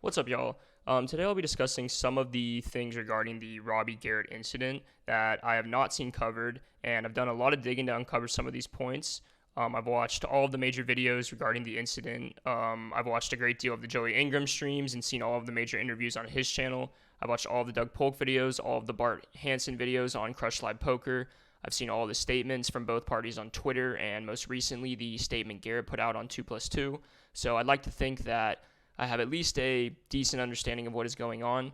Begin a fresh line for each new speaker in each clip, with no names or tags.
What's up, y'all? Today I'll be discussing some of the things regarding the Robbie Garrett incident that I have not seen covered, and I've done a lot of digging to uncover some of these points. I've watched all of the major videos regarding the incident. I've watched a great deal of the Joey Ingram streams and seen all of the major interviews on his channel. I've watched all of the Doug Polk videos, all of the Bart Hansen videos on Crush Live Poker. I've seen all the statements from both parties on Twitter, and most recently the statement Garrett put out on 2+2. So I'd like to think that I have at least a decent understanding of what is going on.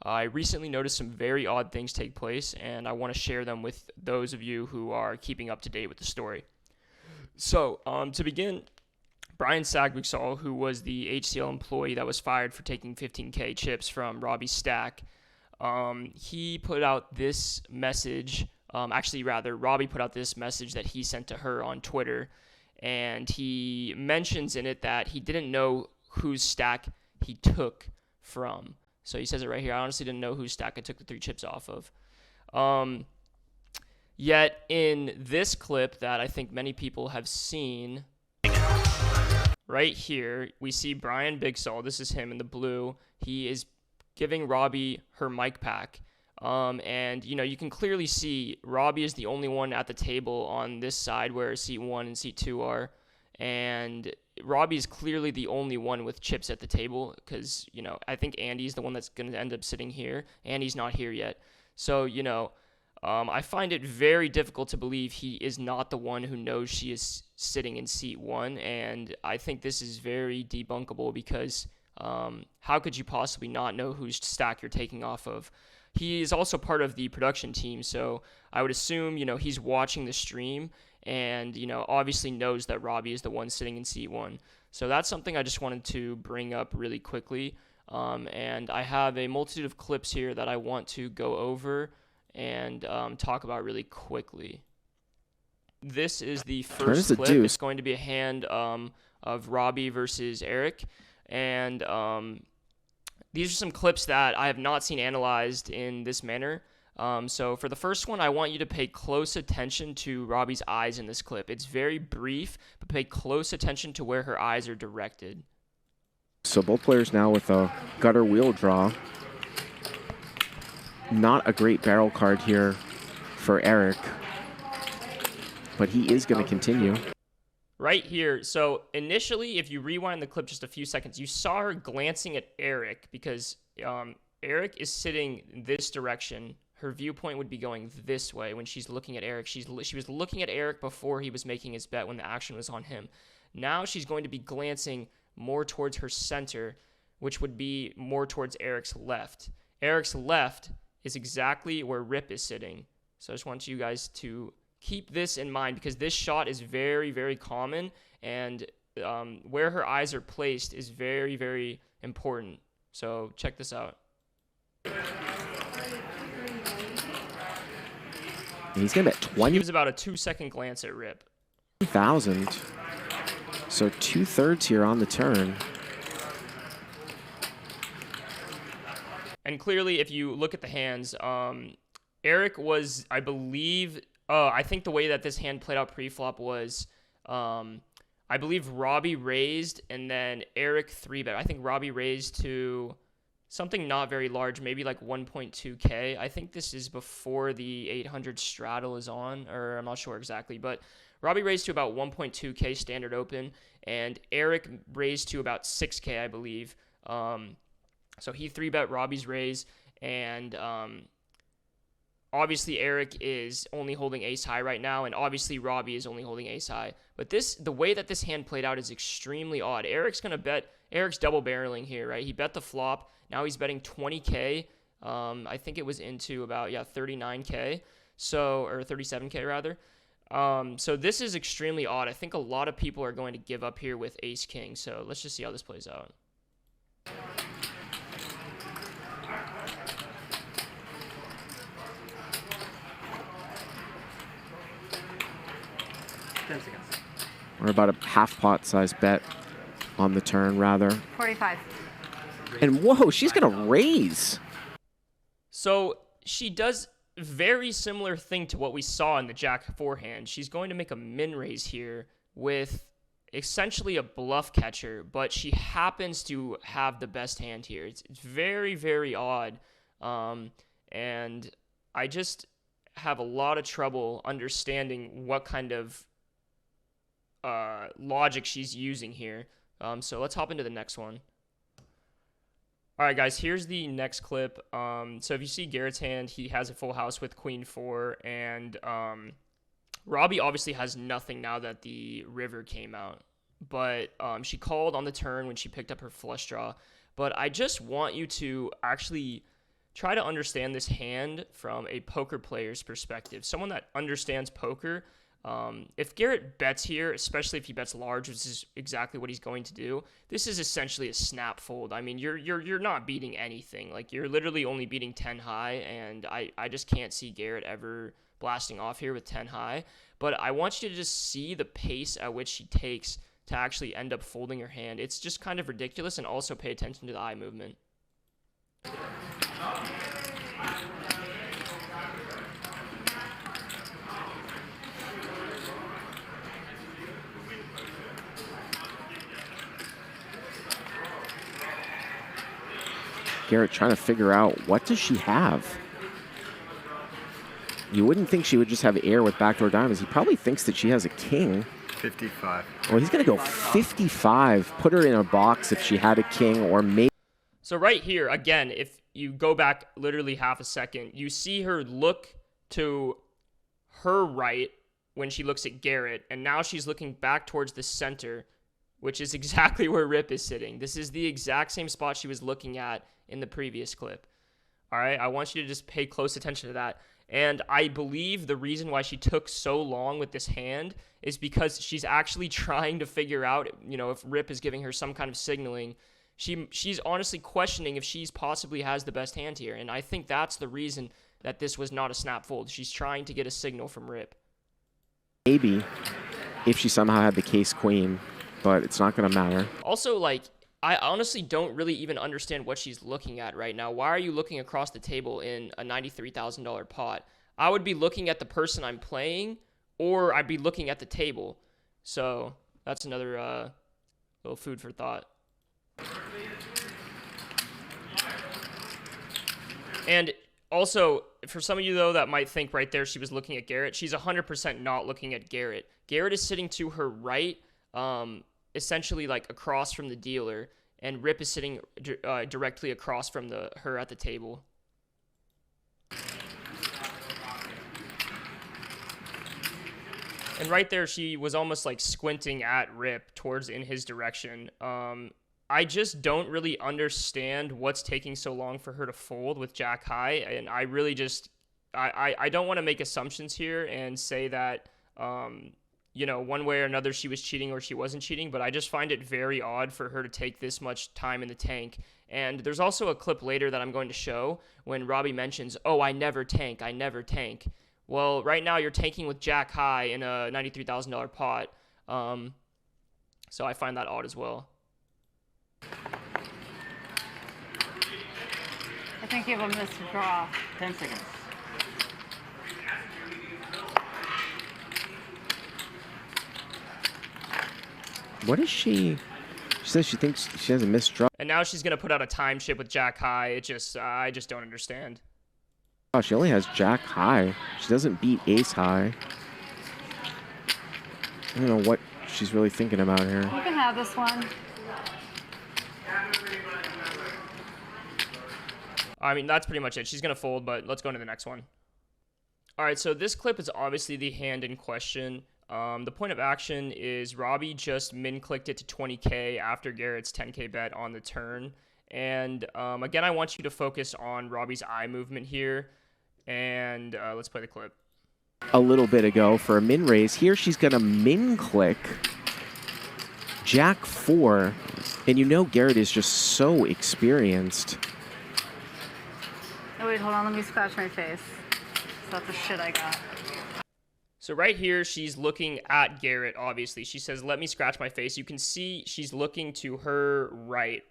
I recently noticed some very odd things take place, and I want to share them with those of you who are keeping up to date with the story. So, to begin, Brian Sagbigsal, who was the HCL employee that was fired for taking 15K chips from Robbie's stack, he put out this message. Robbie put out this message that he sent to her on Twitter, and he mentions in it that he didn't know whose stack he took from. So he says it right here. I honestly didn't know whose stack I took the 3 chips off of. Yet in this clip that I think many people have seen, right here, we see Brian Bigsall. This is him in the blue. He is giving Robbie her mic pack. And, you can clearly see Robbie is the only one at the table on this side where seat 1 and seat 2 are. And Robbie is clearly the only one with chips at the table because, I think Andy's the one that's going to end up sitting here. Andy's not here yet. So, I find it very difficult to believe he is not the one who knows she is sitting in seat 1. And I think this is very debunkable because how could you possibly not know whose stack you're taking off of? He is also part of the production team, so I would assume, he's watching the stream and, obviously knows that Robbie is the one sitting in seat 1. So that's something I just wanted to bring up really quickly. And I have a multitude of clips here that I want to go over and talk about really quickly. This is the first clip. It's going to be a hand of Robbie versus Eric. And these are some clips that I have not seen analyzed in this manner. So for the first one, I want you to pay close attention to Robbie's eyes in this clip. It's very brief, but pay close attention to where her eyes are directed.
So both players now with a gutter wheel draw. Not a great barrel card here for Eric, but he is going to continue.
Right here, so initially, if you rewind the clip just a few seconds, you saw her glancing at Eric because Eric is sitting this direction. Her viewpoint would be going this way when she's looking at Eric. She was looking at Eric before he was making his bet when the action was on him. Now she's going to be glancing more towards her center, which would be more towards Eric's left. Eric's left is exactly where Rip is sitting. So I just want you guys to keep this in mind because this shot is very, very common, and where her eyes are placed is very, very important. So check this out.
He's going to bet 20.
It was about a 2-second glance at Rip.
1,000. So 2/3 here on the turn.
And clearly, if you look at the hands, Eric was, I believe, I think the way that this hand played out pre-flop was, I believe Robbie raised and then Eric 3-bet. I think Robbie raised to something not very large, maybe like 1.2K. I think this is before the 800 straddle is on, or I'm not sure exactly, but Robbie raised to about 1.2K standard open, and Eric raised to about 6K, I believe. So he 3-bet Robbie's raise, and obviously Eric is only holding ace high right now, and obviously Robbie is only holding ace high. But the way that this hand played out is extremely odd. Eric's double barreling here, right? He bet the flop. Now he's betting 20K. I think it was into about 39K, or 37K rather. So this is extremely odd. I think a lot of people are going to give up here with ace king. So let's just see how this plays out.
Or about a half pot size bet on the turn, rather.
45.
And whoa, she's going to raise.
So she does very similar thing to what we saw in the Jack 4 hand. She's going to make a min raise here with essentially a bluff catcher, but she happens to have the best hand here. It's very, very odd. And I just have a lot of trouble understanding what kind of logic she's using here. So let's hop into the next one. All right, guys, here's the next clip. So if you see Garrett's hand, he has a full house with queen 4, and Robbie obviously has nothing now that the river came out. But she called on the turn when she picked up her flush draw. But I just want you to actually try to understand this hand from a poker player's perspective, someone that understands poker. If Garrett bets here, especially if he bets large, which is exactly what he's going to do, this is essentially a snap fold. I mean, you're not beating anything. Like, you're literally only beating 10 high, and I just can't see Garrett ever blasting off here with 10 high. But I want you to just see the pace at which she takes to actually end up folding her hand. It's just kind of ridiculous, and also pay attention to the eye movement.
Garrett trying to figure out, what does she have? You wouldn't think she would just have air with backdoor diamonds. He probably thinks that she has a king.
55.
Well, he's going to go 55. Put her in a box if she had a king, or maybe.
So right here, again, if you go back literally half a second, you see her look to her right when she looks at Garrett, and now she's looking back towards the center, which is exactly where Rip is sitting. This is the exact same spot she was looking at in the previous clip. All right, I want you to just pay close attention to that. And I believe the reason why she took so long with this hand is because she's actually trying to figure out, if Rip is giving her some kind of signaling. She's honestly questioning if she's possibly has the best hand here. And I think that's the reason that this was not a snap fold. She's trying to get a signal from Rip.
Maybe if she somehow had the case queen, but it's not going to matter.
Also, I honestly don't really even understand what she's looking at right now. Why are you looking across the table in a $93,000 pot? I would be looking at the person I'm playing, or I'd be looking at the table. So that's another little food for thought. And also, for some of you, though, that might think right there she was looking at Garrett, she's 100% not looking at Garrett. Garrett is sitting to her right, essentially across from the dealer, and Rip is sitting directly across from her at the table. And right there, she was almost squinting at Rip towards in his direction. I just don't really understand what's taking so long for her to fold with Jack high, and I really just I don't want to make assumptions here and say that one way or another she was cheating or she wasn't cheating, but I just find it very odd for her to take this much time in the tank. And there's also a clip later that I'm going to show when Robbie mentions, "Oh, I never tank, I never tank." Well, right now you're tanking with Jack high in a $93,000 pot, so I find that odd as well.
I think you have a missed draw.
10 seconds.
What is she? She says she thinks she has a missed draw.
And now she's going to put out a time chip with Jack high. I just don't understand.
Oh, she only has Jack high. She doesn't beat ace high. I don't know what she's really thinking about here.
You can have this one.
I mean, that's pretty much it. She's going to fold, but let's go into the next one. All right, so this clip is obviously the hand in question. The point of action is Robbie just min-clicked it to 20K after Garrett's 10K bet on the turn. And again, I want you to focus on Robbie's eye movement here. And let's play the clip.
A little bit ago for a min raise. Here she's going to min-click Jack 4. And Garrett is just so experienced.
Oh, wait, hold on. Let me scratch my face. That's the shit I got.
So right here, she's looking at Garrett, obviously. She says, "Let me scratch my face." You can see she's looking to her right?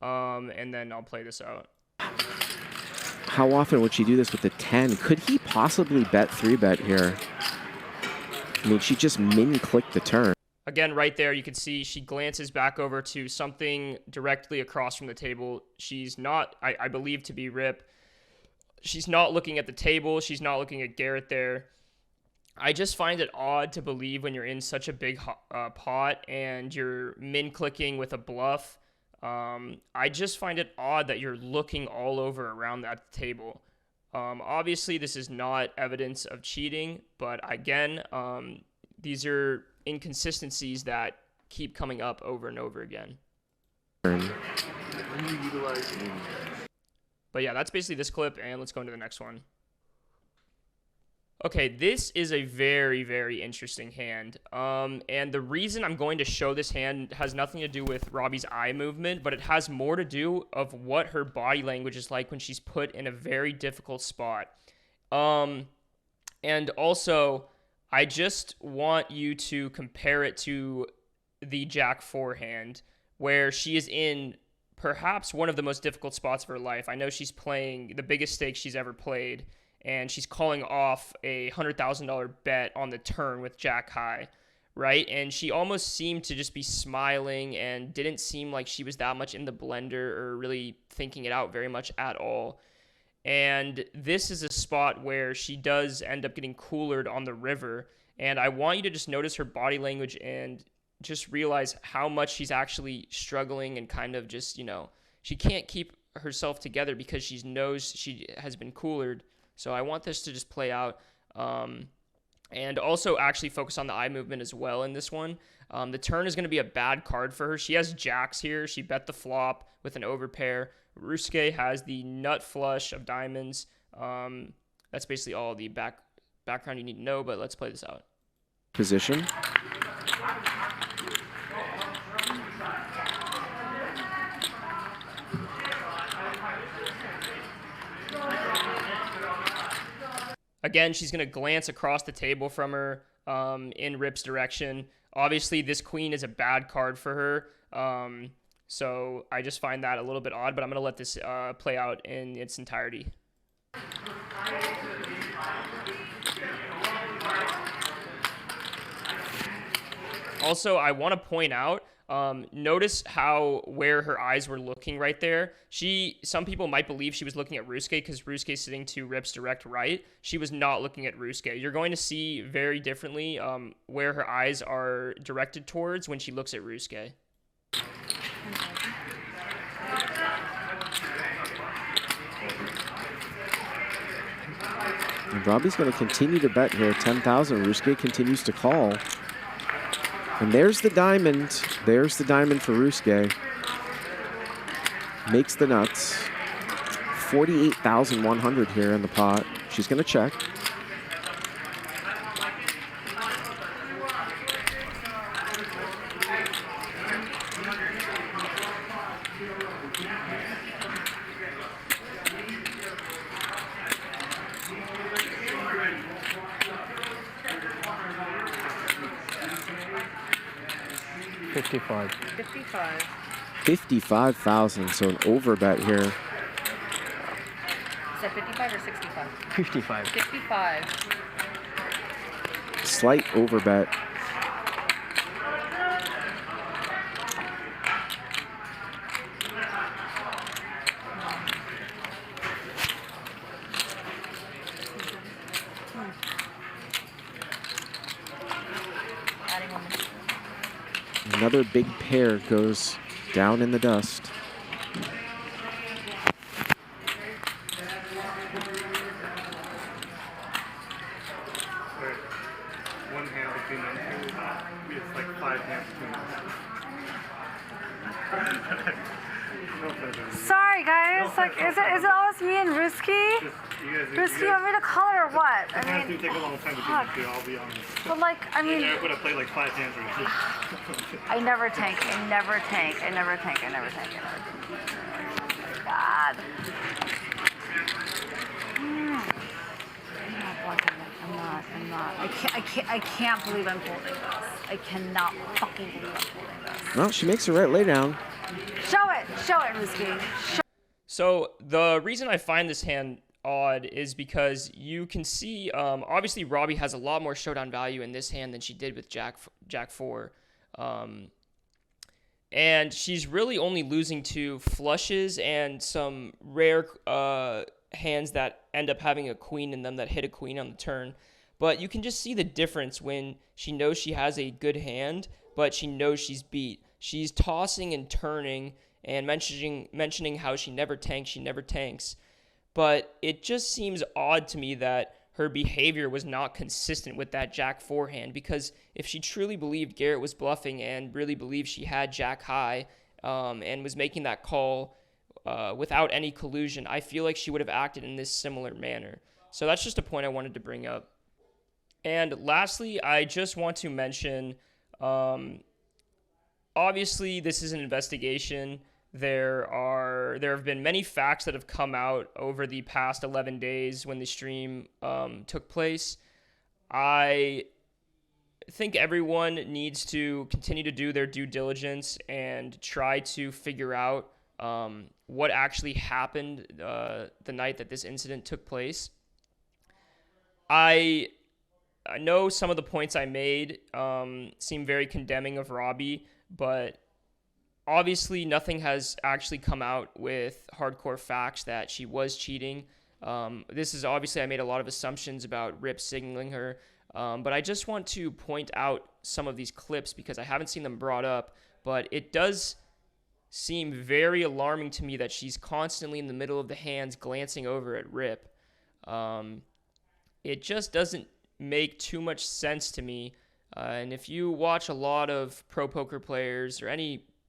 And then I'll play this out.
How often would she do this with the 10? Could he possibly bet 3-bet here? I mean, she just min-clicked the turn.
Again, right there, you can see she glances back over to something directly across from the table. She's not, I believe to be Rip. She's not looking at the table. She's not looking at Garrett there. I just find it odd to believe when you're in such a big pot and you're min-clicking with a bluff. I just find it odd that you're looking all over around that table. Obviously, this is not evidence of cheating, but again, these are inconsistencies that keep coming up over and over again. But yeah, that's basically this clip, and let's go into the next one. Okay, this is a very, very interesting hand. And the reason I'm going to show this hand has nothing to do with Robbi's eye movement, but it has more to do of what her body language is like when she's put in a very difficult spot. And also, I just want you to compare it to the Jack 4 hand, where she is in perhaps one of the most difficult spots of her life. I know she's playing the biggest stakes she's ever played, and she's calling off a $100,000 bet on the turn with Jack high, right? And she almost seemed to just be smiling and didn't seem like she was that much in the blender or really thinking it out very much at all. And this is a spot where she does end up getting coolered on the river. And I want you to just notice her body language and just realize how much she's actually struggling and kind of just, she can't keep herself together because she knows she has been coolered. So I want this to just play out, and also actually focus on the eye movement as well in this one. The turn is going to be a bad card for her. She has jacks here. She bet the flop with an overpair. Ruske has the nut flush of diamonds. That's basically all the background you need to know, but let's play this out.
Position.
Again, she's going to glance across the table from her in Rip's direction. Obviously, this queen is a bad card for her, so I just find that a little bit odd, but I'm going to let this play out in its entirety. Also, I want to point out, notice where her eyes were looking right there. Some people might believe she was looking at Ruske because Ruske is sitting to Rip's direct right. She was not looking at Ruske. You're going to see very differently where her eyes are directed towards when she looks at Ruske.
And Robbie's going to continue to bet here. 10,000. Ruske continues to call. And there's the diamond. There's the diamond for Ruske. Makes the nuts. 48,100 here in the pot. She's going to check.
$55.
55,000, so an overbet here.
Is that 55 or 65?
55.
55.
Slight overbet. Another big pair goes down in the dust.
One hand between them two. It's like 5 hands between them.
Sorry, guys. Like, is it always me and Ruski? Ruski, you want me to call it or what? I
Hands do
mean,
take a long time to do, I'll be honest.
but like, I mean,
Eric would have played like 5 hands right now.
I never tank. I never tank. I never tank. I never tank. I never tank. God. I'm not. I can't believe I'm holding this. I cannot fucking believe I'm holding this.
Well, she makes the right lay down.
Show it, Ruski.
So the reason I find this hand odd is because you can see, obviously Robbie has a lot more showdown value in this hand than she did with Jack 4. And she's really only losing to flushes and some rare hands that end up having a queen in them that hit a queen on the turn. But you can just see the difference when she knows she has a good hand, but she knows she's beat. She's tossing and turning and mentioning how she never tanks. But it just seems odd to me that her behavior was not consistent with that Jack 4 hand, because if she truly believed Garrett was bluffing and really believed she had Jack high and was making that call without any collusion, I feel like she would have acted in this similar manner. So that's just a point I wanted to bring up. And lastly, I just want to mention, obviously this is an investigation. There have been many facts that have come out over the past 11 days when the stream took place. I think everyone needs to continue to do their due diligence and try to figure out what actually happened the night that this incident took place. I know some of the points I made seem very condemning of Robbie, but obviously nothing has actually come out with hardcore facts that she was cheating. This is obviously, I made a lot of assumptions about Rip signaling her, but I just want to point out some of these clips because I haven't seen them brought up, but it does seem very alarming to me that she's constantly in the middle of the hands glancing over at Rip. It just doesn't make too much sense to me. And if you watch a lot of pro poker players or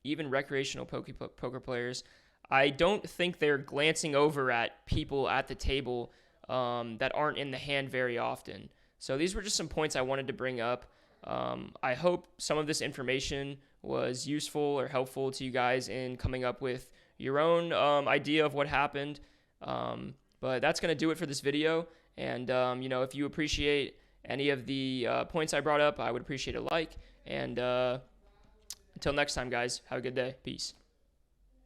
even recreational poker players, I don't think they're glancing over at people at the table that aren't in the hand very often. So these were just some points I wanted to bring up. I hope some of this information was useful or helpful to you guys in coming up with your own idea of what happened. But that's going to do it for this video. And, if you appreciate any of the points I brought up, I would appreciate a like. And until next time, guys, have a good day. Peace.